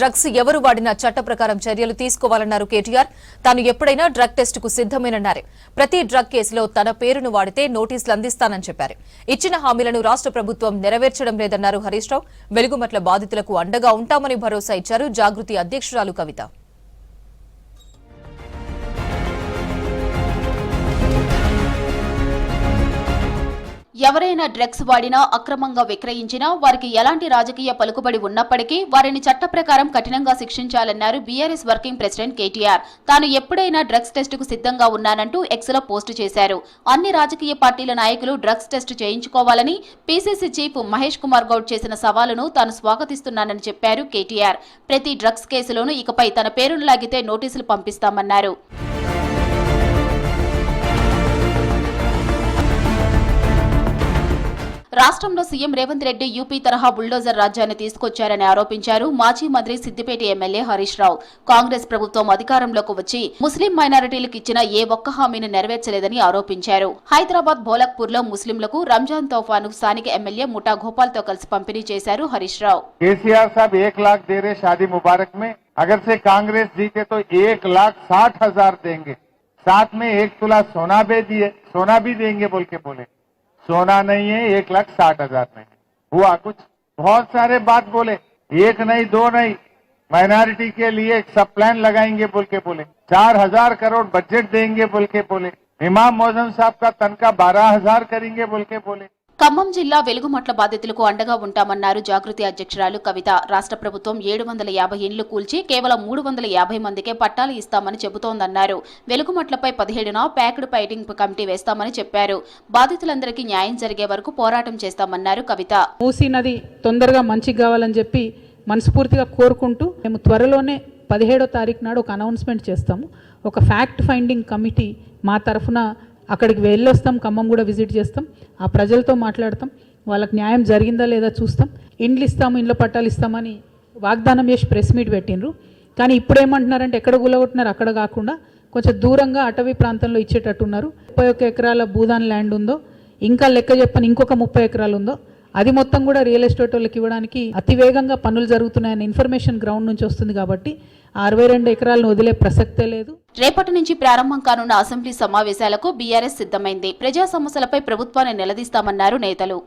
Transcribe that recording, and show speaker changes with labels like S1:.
S1: Drugs ఎవరు వాడినా చట్ట ప్రకారం చర్యలు తీసుకోవాలన్నారు కేటీఆర్. తాను ఎప్పుడైనా డ్రగ్ టెస్టుకు సిద్దమేనన్నారు. ప్రతి డ్రగ్ కేసులో తన పేరును వాడితే నోటీసులు అందిస్తానని చెప్పారు. ఇచ్చిన హామీలను రాష్ట్ర ప్రభుత్వం నెరవేర్చడం లేదన్నారు హరీష్ రావు. వెలుగుమట్ల బాధితులకు అండగా ఉంటామని భరోసా ఇచ్చారు జాగృతి అధ్యక్షురాలు కవిత.
S2: ఎవరైనా డ్రగ్స్ వాడినా అక్రమంగా విక్రయించినా వారికి ఎలాంటి రాజకీయ పలుకుబడి ఉన్నప్పటికీ వారిని చట్ట ప్రకారం కఠినంగా శిక్షించాలన్నారు బీఆర్ఎస్ వర్కింగ్ ప్రెసిడెంట్ కేటీఆర్. తాను ఎప్పుడైనా డ్రగ్స్ టెస్టుకు సిద్ధంగా ఉన్నానంటూ ఎక్స్లో పోస్టు చేశారు. అన్ని రాజకీయ పార్టీల నాయకులు డ్రగ్స్ టెస్టు చేయించుకోవాలని పీసీసీ చీఫ్ మహేష్ కుమార్ గౌడ్ చేసిన సవాలును తాను స్వాగతిస్తున్నానని చెప్పారు కేటీఆర్. ప్రతి డ్రగ్స్ కేసులోనూ ఇకపై తన పేరును లాగితే నోటీసులు పంపిస్తామన్నారు. రాష్ట్రంలో సీఎం రేవంత్ రెడ్డి యూపీ తరహా బుల్డోజర్ రాజ్యాన్ని తీసుకొచ్చారని ఆరోపించారు మాజీ మంత్రి సిద్దిపేట ఎమ్మెల్యే హరీష్ రావు. కాంగ్రెస్ ప్రభుత్వం అధికారంలోకి వచ్చి ముస్లిం మైనారిటీలకు ఇచ్చిన ఏ ఒక్క హామీని నెరవేర్చలేదని ఆరోపించారు. హైదరాబాద్ భోలక్పూర్ లో ముస్లింలకు రంజాన్ తోఫాను స్థానిక ఎమ్మెల్యే ముఠా గోపాల్ తో కలిసి పంపిణీ చేశారు హరీష్ రావు.
S3: కేసీఆర్ సాబ్ 1 लाख दे रहे शादी मुबारक में, अगर से कांग्रेस जीते तो 1,60,000 देंगे, साथ में 1 तुला सोना भी देंगे बोल के बोले. सोना नहीं है, 1,60,000 नहीं हुआ कुछ. बहुत सारे बात बोले, 1 नहीं 2 नहीं, माइनॉरिटी के लिए सब प्लान लगाएंगे बोल के बोले. 4,000 करोड़ बजट देंगे बोल के बोले. इमाम मौजम साहब का तनखा 12,000 करेंगे बोल के बोले.
S2: ఖమ్మం జిల్లా వెలుగుమట్ల బాధితులకు అండగా ఉంటామన్నారు జాగృతి అధ్యక్షురాలు కవిత. రాష్ట్ర ప్రభుత్వం 750 ఇండ్లు కూల్చి కేవలం 350 మందికే పట్టాలు ఇస్తామని చెబుతోందన్నారు. వెలుగుమట్లపై 17న ప్యాక్డ్ ఫైటింగ్ కమిటీ వేస్తామని చెప్పారు. బాధితులందరికీ న్యాయం జరిగే వరకు పోరాటం చేస్తామన్నారు కవిత.
S4: మూసీ నది తొందరగా మంచిగా కావాలని చెప్పి మనస్ఫూర్తిగా కోరుకుంటూ మేము త్వరలోనే 17వ తారీఖు నాడు ఒక అనౌన్స్మెంట్ చేస్తాము. ఒక ఫ్యాక్ట్ ఫైండింగ్ కమిటీ మా తరఫున అక్కడికి వెళ్ళొస్తాం. ఖమ్మం కూడా విజిట్ చేస్తాం. ఆ ప్రజలతో మాట్లాడతాం. వాళ్ళకి న్యాయం జరిగిందా లేదా చూస్తాం. ఇండ్లు ఇస్తాము, ఇండ్ల పట్టాలు ఇస్తామని వాగ్దానం చేసి ప్రెస్ మీట్ పెట్టినరు. కానీ ఇప్పుడు ఏమంటున్నారంటే ఎక్కడ కూలగొట్టినారు అక్కడ కాకుండా కొంచెం దూరంగా అటవీ ప్రాంతంలో ఇచ్చేటట్టున్నారు. 31 ఎకరాల భూదాన్ ల్యాండ్ ఉందో, ఇంకా లెక్క చెప్పని ఇంకొక 30 ఎకరాలు ఉందో, అది మొత్తం కూడా రియల్ ఎస్టేట్ వాళ్ళకి ఇవ్వడానికి అతివేగంగా పనులు జరుగుతున్నాయన్న ఇన్ఫర్మేషన్ గ్రౌండ్ నుంచి వస్తుంది. కాబట్టి 62 ఎకరాలను వదిలే ప్రసక్తే లేదు.
S2: రేపటి నుంచి ప్రారంభం కానున్న అసెంబ్లీ సమావేశాలకు బీఆర్ఎస్ సిద్ధమైంది. ప్రజా సమస్యలపై ప్రభుత్వాన్ని నిలదీస్తామన్నారు నేతలు.